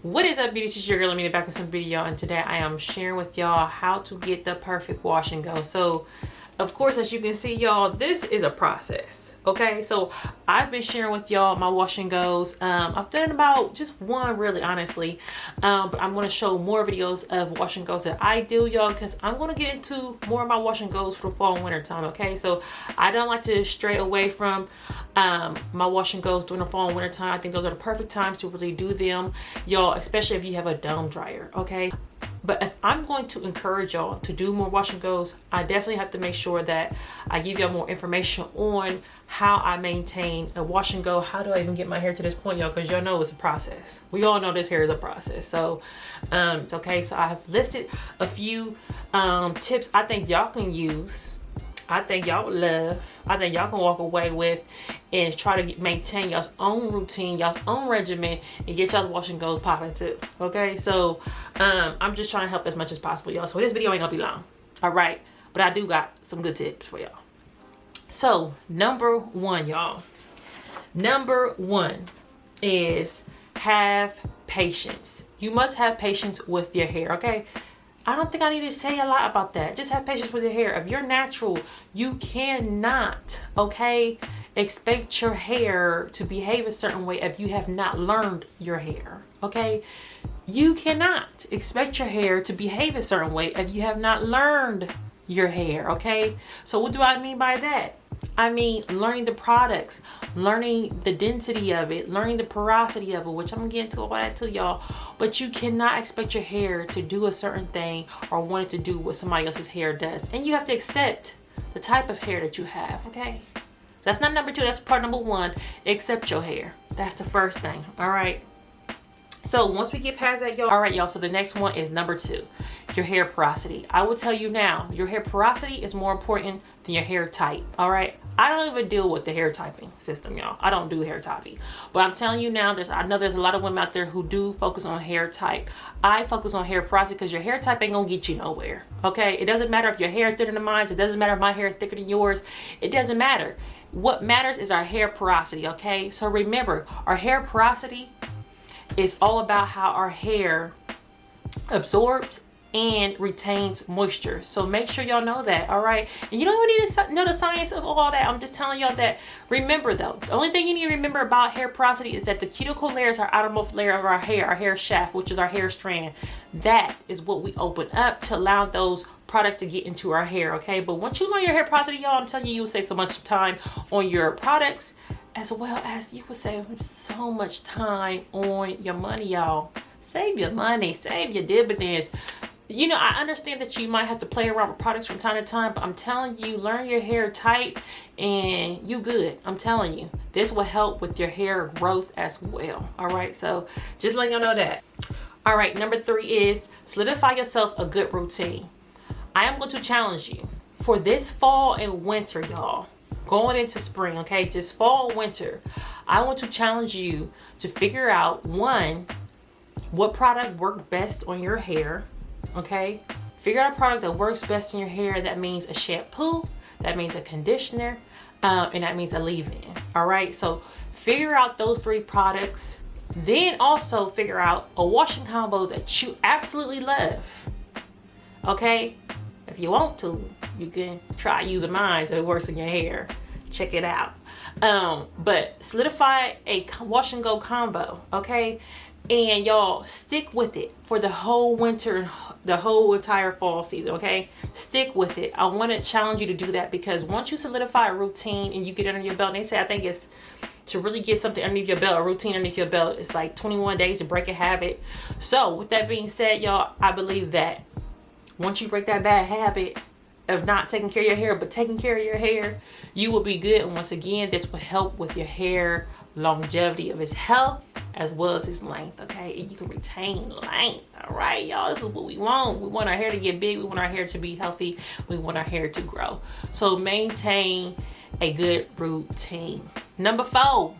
What is up, beauty? It's your girl Aminah back with some video, and today I am sharing with y'all how to get the perfect wash and go. So of course, as you can see, y'all, this is a process. Okay, so I've been sharing with y'all my wash and goes. I've done about just one, really, honestly, but I'm going to show more videos of wash and goes that I do, y'all, because I'm going to get into more of my wash and goes for the fall and winter time. Okay, so I don't like to stray away from my wash and goes during the fall and winter time. I think those are the perfect times to really do them, y'all, especially if you have a dome dryer. Okay, but if I'm going to encourage y'all to do more wash and goes, I definitely have to make sure that I give y'all more information on how I maintain a wash and go. How do I even get my hair to this point, y'all? Because y'all know it's a process. We all know this hair is a process. So it's okay. So I have listed a few tips I think y'all can use. I think y'all would love. I think y'all can walk away with and try to maintain y'all's own routine, y'all's own regimen, and get y'all's wash and goes popping too. Okay, so I'm just trying to help as much as possible, y'all. So this video ain't gonna be long, all right? But I do got some good tips for y'all. So number one, y'all. Number one is have patience. You must have patience with your hair, okay? I don't think I need to say a lot about that. Just have patience with your hair. If you're natural, you cannot, okay, expect your hair to behave a certain way if you have not learned your hair, okay? You cannot expect your hair to behave a certain way if you have not learned your hair, okay? So what do I mean by that? I mean learning the products, learning the density of it, learning the porosity of it, which I'm gonna get into all that too, y'all. But you cannot expect your hair to do a certain thing or want it to do what somebody else's hair does. And you have to accept the type of hair that you have, okay? That's not number two, that's part number one. Accept your hair. That's the first thing, all right? So once we get past that, y'all, all right, y'all, so the next one is number two, your hair porosity. I will tell you now, your hair porosity is more important than your hair type, all right? I don't even deal with the hair typing system, y'all. I don't do hair typing. But I'm telling you now, I know there's a lot of women out there who do focus on hair type. I focus on hair porosity because your hair type ain't gonna get you nowhere, okay? It doesn't matter if your hair is thinner than mine. It doesn't matter if my hair is thicker than yours. It doesn't matter. What matters is our hair porosity, okay? So remember, our hair porosity is all about how our hair absorbs and retains moisture. So make sure y'all know that, all right? And you don't even need to know the science of all that. I'm just telling y'all that. Remember though, the only thing you need to remember about hair porosity is that the cuticle layer is our outermost layer of our hair shaft, which is our hair strand. That is what we open up to allow those products to get into our hair, okay? But once you learn your hair porosity, y'all, I'm telling you, you'll save so much time on your products, as well as you would save so much time on your money, y'all. Save your money, save your dividends. You know, I understand that you might have to play around with products from time to time, but I'm telling you, learn your hair type and you good. I'm telling you, this will help with your hair growth as well. All right, so just letting you know that. All right, number three is solidify yourself a good routine. I am going to challenge you for this fall and winter, y'all. Going into spring, okay, just fall, winter, I want to challenge you to figure out, one, what product worked best on your hair, okay? Figure out a product that works best in your hair. That means a shampoo, that means a conditioner, and that means a leave-in, all right? So figure out those three products. Then also figure out a washing combo that you absolutely love, okay? If you want to, you can try using mine so it works in your hair. Check it out. But solidify a wash and go combo, okay? And y'all stick with it for the whole winter and the whole entire fall season, okay? Stick with it. I want to challenge you to do that, because once you solidify a routine and you get under your belt, and they say, I think it's to really get something underneath your belt, a routine underneath your belt, it's like 21 days to break a habit. So with that being said, y'all, I believe that once you break that bad habit of not taking care of your hair, but taking care of your hair, you will be good. And once again, this will help with your hair longevity of its health as well as its length, okay? And you can retain length, all right, y'all? This is what we want. We want our hair to get big. We want our hair to be healthy. We want our hair to grow. So maintain a good routine. Number four,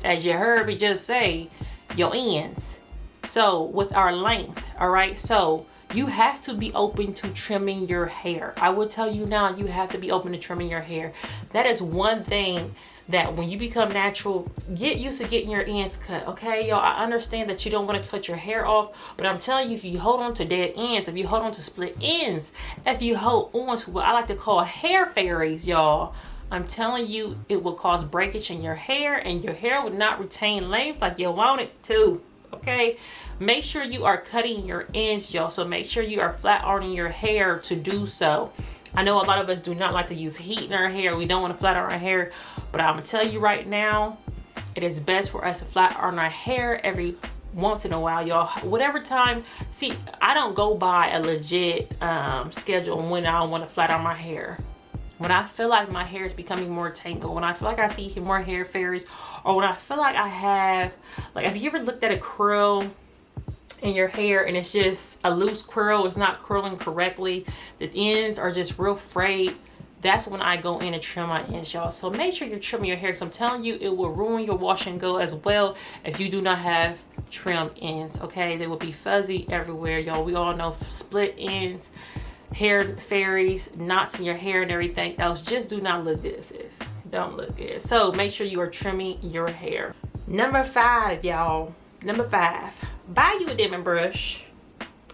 as you heard me just say, your ends. So with our length, all right? So you have to be open to trimming your hair. I will tell you now, you have to be open to trimming your hair. That is one thing that when you become natural, get used to getting your ends cut, okay, y'all? I understand that you don't want to cut your hair off, but I'm telling you, if you hold on to dead ends, if you hold on to split ends, if you hold on to what I like to call hair fairies, y'all, I'm telling you, it will cause breakage in your hair, and your hair would not retain length like you want it to, okay? Make sure you are cutting your ends, y'all, so make sure you are flat ironing your hair to do so. I know a lot of us do not like to use heat in our hair. We don't want to flat iron our hair, but I'm gonna tell you right now, it is best for us to flat iron our hair every once in a while, y'all. Whatever time. See, I don't go by a legit schedule on when I want to flat iron my hair. When I feel like my hair is becoming more tangled, when I feel like I see more hair fairies, or when I feel like I have, like, have you ever looked at a curl in your hair and it's just a loose curl, it's not curling correctly, the ends are just real frayed? That's when I go in and trim my ends, y'all. So make sure you're trimming your hair, because I'm telling you, it will ruin your wash and go as well if you do not have trimmed ends, okay? They will be fuzzy everywhere, y'all. We all know split ends, hair fairies, knots in your hair and everything else just do not look good, sis. Don't look good. So make sure you are trimming your hair. Number 5, y'all. Number 5. Buy you a denmen brush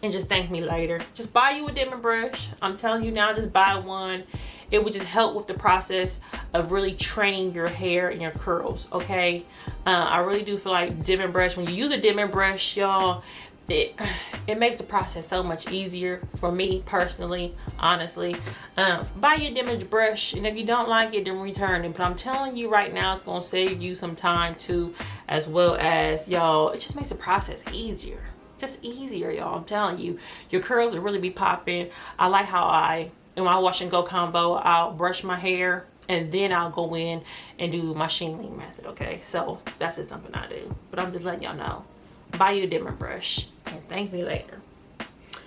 and just thank me later. Just buy you a denmen brush. I'm telling you now, just buy one. It would just help with the process of really training your hair and your curls, okay? I really do feel like denmen brush, when you use a denmen brush, y'all, it makes the process so much easier for me personally, honestly. Buy your denmen brush, and if you don't like it, then return it. But I'm telling you right now, it's gonna save you some time too, as well as, y'all, it just makes the process easier. Just easier, y'all. I'm telling you, your curls will really be popping. I like how in my wash and go combo, I'll brush my hair and then I'll go in and do my shingling method, okay? So that's just something I do. But I'm just letting y'all know. Buy you a denmen brush and thank me later.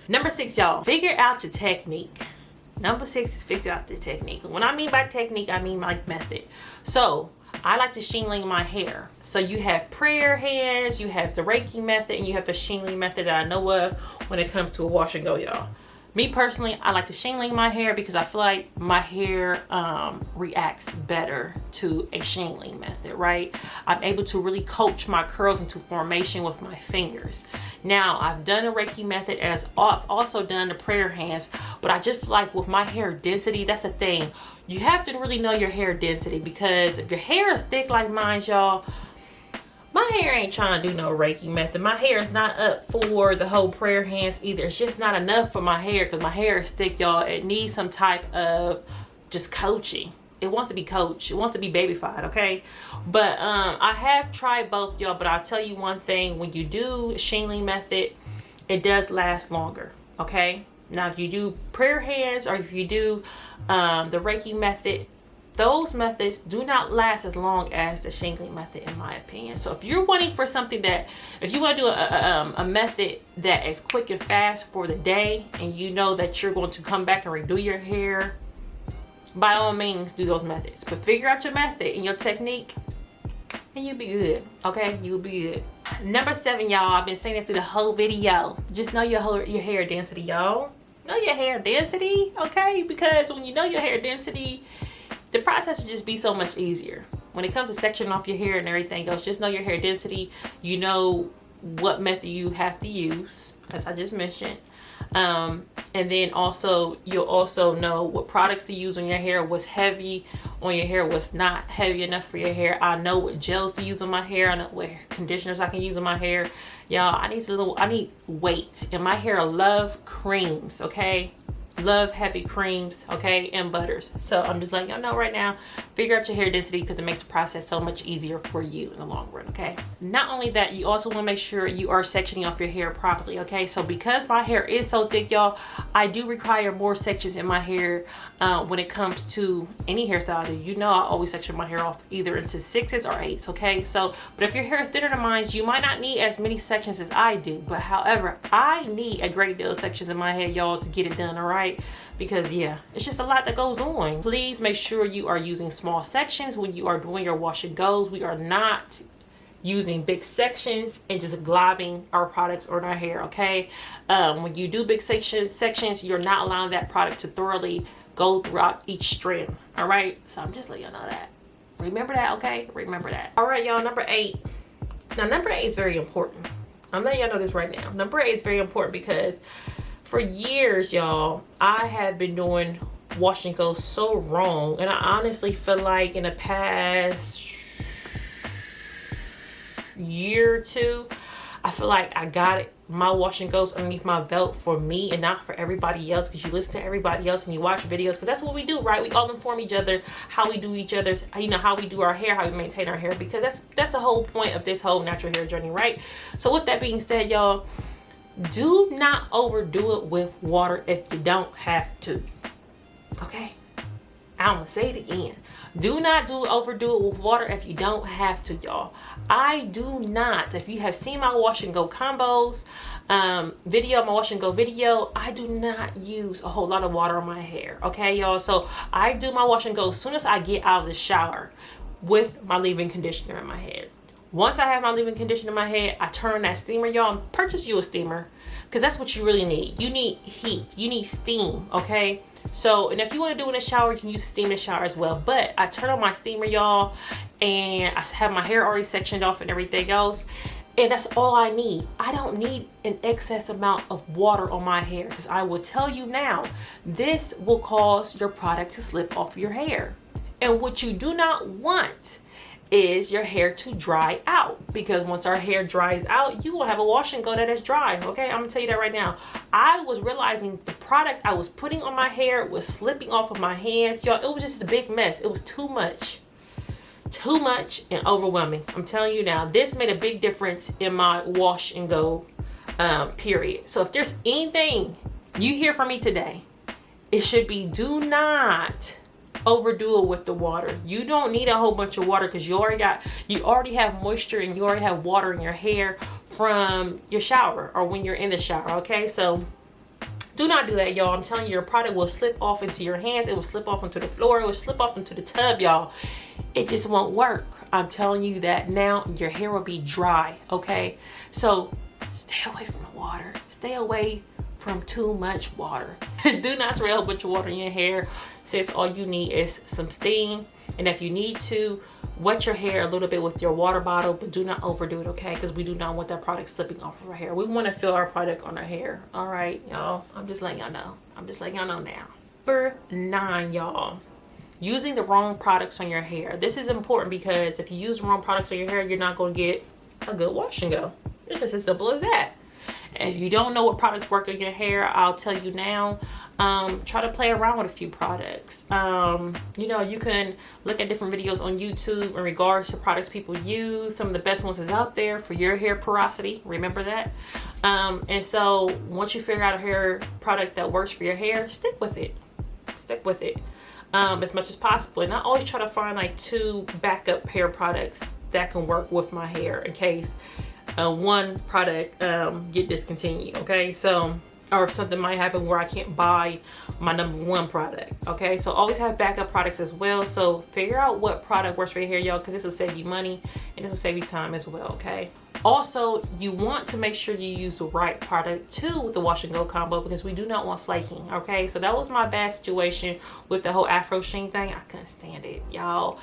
Number 6, y'all, figure out your technique. Number 6 is figure out the technique. When I mean by technique, I mean my method. So I like to shingling my hair. So you have prayer hands, you have the Reiki method, and you have the shingling method that I know of when it comes to a wash and go, y'all. Me personally, I like to shingling my hair because I feel like my hair reacts better to a shingling method, right? I'm able to really coach my curls into formation with my fingers. Now, I've done the Reiki method, and I've also done the prayer hands, but I just feel like with my hair density, that's the thing. You have to really know your hair density, because if your hair is thick like mine, y'all, my hair ain't trying to do no Reiki method. My hair is not up for the whole prayer hands either. It's just not enough for my hair, because my hair is thick, y'all. It needs some type of just coaching. It wants to be coached. It wants to be babyfied, okay? But I have tried both, y'all. But I'll tell you one thing. When you do shingling method, it does last longer, okay? Now, if you do prayer hands or if you do the Reiki method, those methods do not last as long as the shingling method, in my opinion. So if you're wanting for something if you want to do a method that is quick and fast for the day, and you know that you're going to come back and redo your hair, by all means do those methods. But figure out your method and your technique, and you'll be good, okay? You'll be good. Number 7, y'all, I've been saying this through the whole video. Just know your hair density, y'all. Know your hair density, okay? Because when you know your hair density, the process will just be so much easier. When it comes to sectioning off your hair and everything else, just know your hair density. You know what method you have to use, as I just mentioned. And then also, you'll also know what products to use on your hair, what's heavy on your hair, what's not heavy enough for your hair. I know what gels to use on my hair. I know what conditioners I can use on my hair. Y'all, I need weight. And my hair love creams, okay? Love heavy creams, okay, and butters. So I'm just letting y'all know right now, figure out your hair density, because it makes the process so much easier for you in the long run, okay? Not only that, you also want to make sure you are sectioning off your hair properly, okay? So because my hair is so thick, y'all, I do require more sections in my hair when it comes to any hairstyle I do. You know, I always section my hair off either into 6s or 8s, okay? So, but if your hair is thinner than mine, you might not need as many sections as I do. But however, I need a great deal of sections in my hair, y'all, to get it done, all right? Because yeah, it's just a lot that goes on. Please make sure you are using small sections when you are doing your wash and goes. We are not using big sections and just globbing our products on our hair, okay? When you do big sections, you're not allowing that product to thoroughly go throughout each strand, all right? So I'm just letting you know that. Remember that, okay? Remember that. All right, y'all, number 8. Now, number 8 is very important. I'm letting y'all know this right now. Number 8 is very important because for years, y'all, I have been doing wash and go so wrong. And I honestly feel like in the past year or two, I feel like I got my wash and goes underneath my belt for me and not for everybody else, because you listen to everybody else and you watch videos, because that's what we do, right? We all inform each other how we do each other's, you know, how we do our hair, how we maintain our hair, because that's the whole point of this whole natural hair journey, right? So with that being said, y'all, do not overdo it with water if you don't have to. Okay, I'm gonna say it again. Do not overdo it with water if you don't have to, y'all. I do not. If you have seen my wash and go combos video, my wash and go video, I do not use a whole lot of water on my hair. Okay, y'all. So I do my wash and go as soon as I get out of the shower with my leave-in conditioner in my head. Once I have my leave-in conditioner in my head, I turn that steamer, y'all, and purchase you a steamer, because that's what you really need. You need heat. You need steam, okay? So, and if you want to do it in the shower, you can use steam in the shower as well. But I turn on my steamer, y'all, and I have my hair already sectioned off and everything else. And that's all I need. I don't need an excess amount of water on my hair, because I will tell you now, this will cause your product to slip off your hair. And what you do not want is your hair to dry out, because once our hair dries out, you will have a wash and go that is dry. Okay, I'm gonna tell you that right now. I was realizing the product I was putting on my hair was slipping off of my hands, y'all. It was just a big mess. It was too much and overwhelming. I'm telling you now, this made a big difference in my wash and go period. So if there's anything you hear from me today, it should be, do not overdo it with the water. You don't need a whole bunch of water, because you already have moisture and you already have water in your hair from your shower or when you're in the shower. Okay, so do not do that, y'all. I'm telling you, your product will slip off into your hands. It will slip off into the floor. It will slip off into the tub, y'all. It just won't work. I'm telling you that now. Your hair will be dry. Okay, so stay away from the water. Stay away from too much water. Do not spray a whole bunch of water in your hair, since all you need is some steam. And if you need to, wet your hair a little bit with your water bottle, but do not overdo it, okay? Because we do not want that product slipping off of our hair. We want to feel our product on our hair. All right, y'all. I'm just letting y'all know. I'm just letting y'all know now. Number 9, y'all. Using the wrong products on your hair. This is important, because if you use the wrong products on your hair, you're not going to get a good wash and go. It's just as simple as that. If you don't know what products work on your hair, I'll tell you now. Try to play around with a few products. You know, you can look at different videos on YouTube in regards to products people use. Some of the best ones is out there for your hair porosity. Remember that. And so once you figure out a hair product that works for your hair, stick with it. Stick with it as much as possible. And I always try to find like 2 backup hair products that can work with my hair in case one product get discontinued. Okay, so, or if something might happen where I can't buy my number 1 product. Okay, so always have backup products as well. So figure out what product works for your hair, y'all, because this will save you money and this will save you time as well. Okay, also you want to make sure you use the right product too with the wash and go combo, because we do not want flaking. Okay, so that was my bad situation with the whole afro sheen thing. I couldn't stand it, y'all.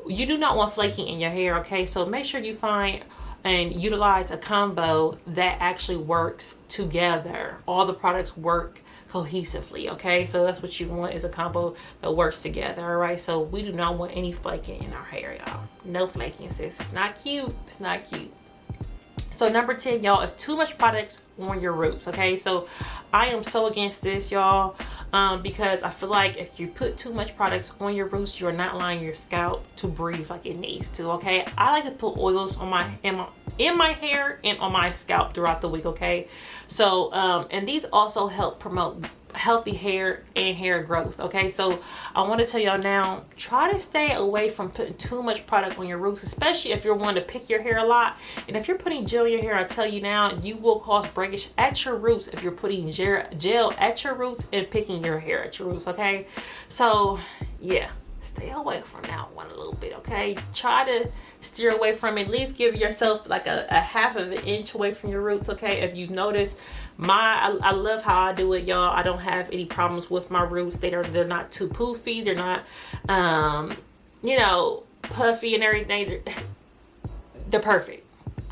You do not want flaking in your hair. Okay, so make sure you find and utilize a combo that actually works together. All the products work cohesively, okay? So that's what you want, is a combo that works together, all right? So we do not want any flaking in our hair, y'all. No flaking, sis. It's not cute. It's not cute. So number 10, y'all, is too much products on your roots, okay? So I am so against this, y'all, because I feel like if you put too much products on your roots, you're not allowing your scalp to breathe like it needs to, okay? I like to put oils on in my hair and on my scalp throughout the week, okay? So, and these also help promote healthy hair and hair growth, okay? So I want to tell y'all now, try to stay away from putting too much product on your roots, especially if you're one to pick your hair a lot. And if you're putting gel in your hair, I tell you now, you will cause breakage at your roots if you're putting gel at your roots and picking your hair at your roots, okay? So yeah, stay away from that one a little bit, okay? Try to steer away from it. At least give yourself like a half of an inch away from your roots, okay? If you've noticed, I love how I do it, y'all. I don't have any problems with my roots. They're not too poofy. They're not, you know, puffy and everything, they're perfect.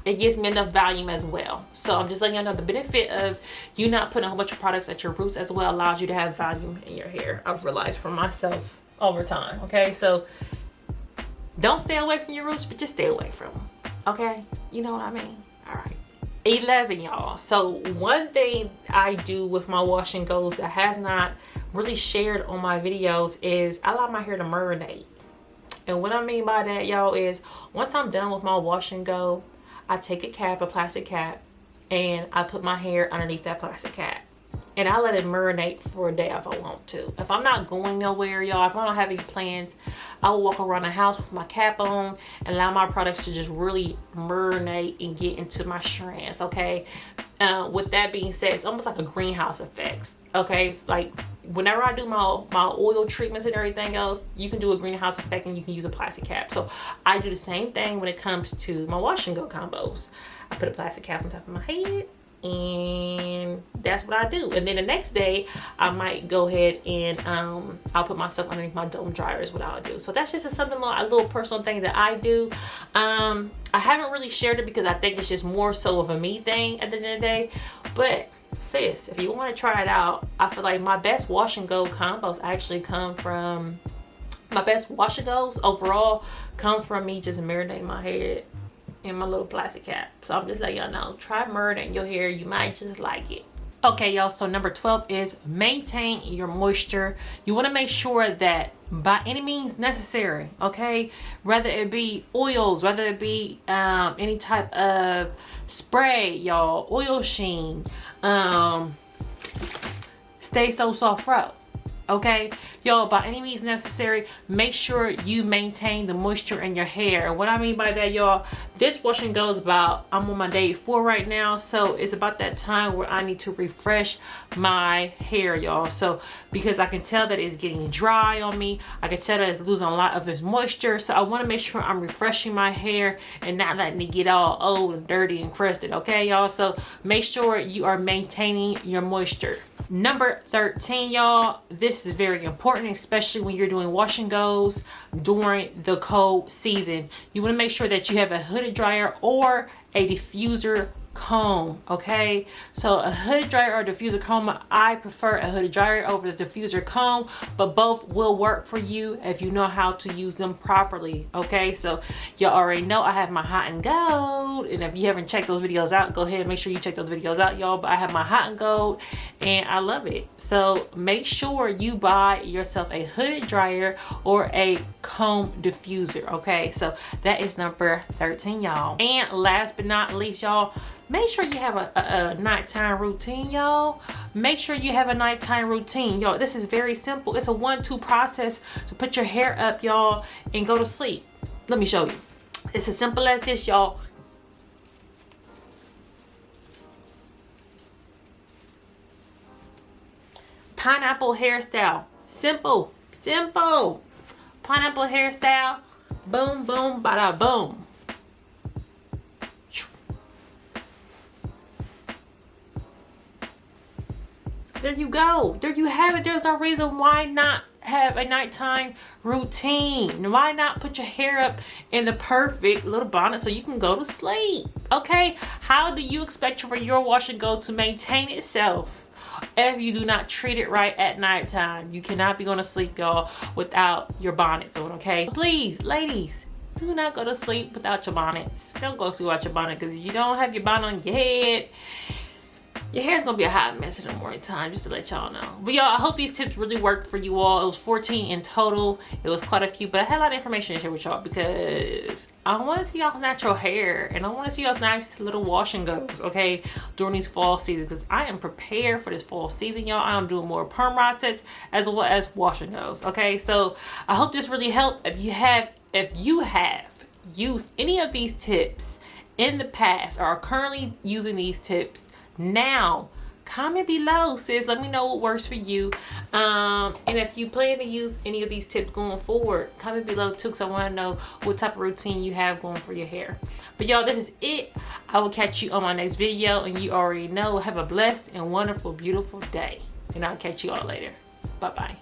It gives me enough volume as well. So I'm just letting y'all know the benefit of you not putting a whole bunch of products at your roots as well allows you to have volume in your hair. I've realized for myself over time. Okay, so don't stay away from your roots, but just stay away from them. Okay, you know what I mean? All right. 11, y'all. So one thing I do with my wash and goes that I have not really shared on my videos is I allow my hair to marinate. And what I mean by that, y'all, is once I'm done with my wash and go, I take a cap, a plastic cap, and I put my hair underneath that plastic cap. And I let it marinate for a day if I want to. If I'm not going nowhere, y'all, if I don't have any plans, I will walk around the house with my cap on and allow my products to just really marinate and get into my strands, okay? With that being said, it's almost like a greenhouse effect, okay? It's like whenever I do my oil treatments and everything else, you can do a greenhouse effect and you can use a plastic cap. So I do the same thing when it comes to my wash and go combos. I put a plastic cap on top of my head, and that's what I do. And then the next day I might go ahead and I'll put myself underneath my dome dryer is what I'll do. So that's just a little personal thing that I do. I haven't really shared it because I think it's just more so of a me thing at the end of the day. But sis, if you want to try it out, I feel like my best wash and go combos actually come from my best wash and goes overall come from me just marinating my head in my little plastic cap. So I'm just letting y'all know, try marinating your hair, you might just like it. Okay, y'all, so number 12 is maintain your moisture. You want to make sure that by any means necessary, okay, whether it be oils, whether it be any type of spray, y'all, oil sheen, stay so soft fro. Okay, y'all, by any means necessary, make sure you maintain the moisture in your hair. What I mean by that, y'all, this wash and go is about, I'm on my day 4 right now, so it's about that time where I need to refresh my hair, y'all. So because I can tell that it's getting dry on me, I can tell that it's losing a lot of its moisture, so I want to make sure I'm refreshing my hair and not letting it get all old and dirty and crusted. Okay, y'all, so make sure you are maintaining your moisture. Number 13, y'all, this is very important, especially when you're doing wash and goes during the cold season. You want to make sure that you have a hooded dryer or a diffuser comb. Okay, so a hooded dryer or diffuser comb, I prefer a hooded dryer over the diffuser comb, but both will work for you if you know how to use them properly. Okay, so you already know I have my hot and gold, and if you haven't checked those videos out, go ahead and make sure you check those videos out, y'all. But I have my hot and gold and I love it. So make sure you buy yourself a hooded dryer or a comb diffuser. Okay, so that is number 13, y'all. And last but not least, y'all, make sure you have a nighttime routine, y'all. Make sure you have a nighttime routine, y'all. This is very simple. It's a 1-2 process to put your hair up, y'all, and go to sleep. Let me show you. It's as simple as this, y'all. Pineapple hairstyle. Simple, simple. Pineapple hairstyle. Boom, boom, bada boom. There you go. There you have it. There's no reason why not have a nighttime routine. Why not put your hair up in the perfect little bonnet so you can go to sleep? Okay? How do you expect for your wash and go to maintain itself if you do not treat it right at nighttime? You cannot be going to sleep, y'all, without your bonnets on, okay? Please, ladies, do not go to sleep without your bonnets. Don't go to sleep without your bonnet, because if you don't have your bonnet on your head, your hair's gonna be a hot mess in the morning time, just to let y'all know. But y'all, I hope these tips really worked for you all. It was 14 in total. It was quite a few, but I had a lot of information to share with y'all because I want to see y'all's natural hair and I want to see y'all's nice little wash and goes, okay, during these fall seasons, because I am prepared for this fall season, y'all. I am doing more perm rod sets as well as wash and goes, okay? So I hope this really helped. If you have used any of these tips in the past or are currently using these tips now, comment below, sis. Let me know what works for you, and if you plan to use any of these tips going forward, comment below too, because I want to know what type of routine you have going for your hair. But y'all, this is it. I will catch you on my next video, and you already know, have a blessed and wonderful, beautiful day, and I'll catch you all later. Bye bye.